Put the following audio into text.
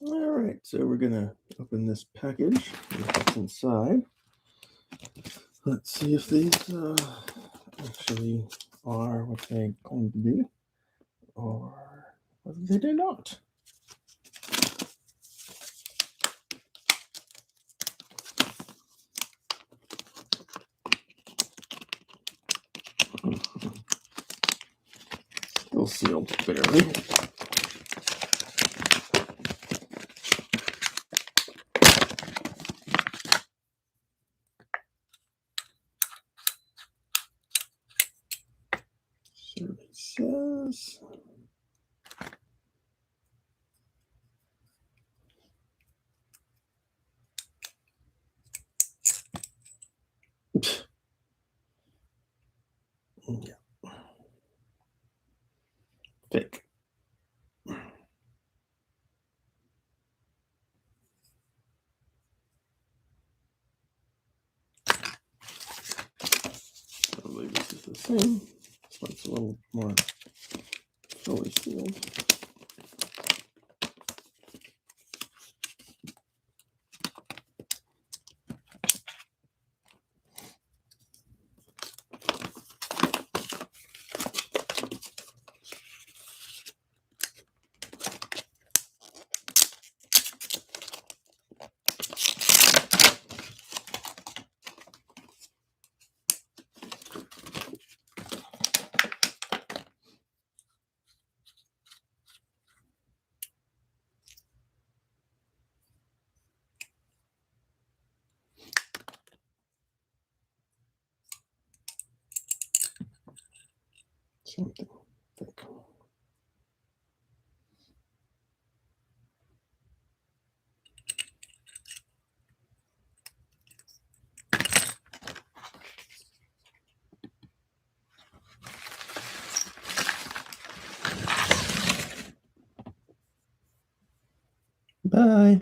All right, so we're gonna open this package, what's inside. Let's see if these actually are what they claim to be, or whether they do not. Still sealed, barely. Survey says. Yeah. Fake. I believe this is the same. This one's a little more fully sealed. Something thick. Bye.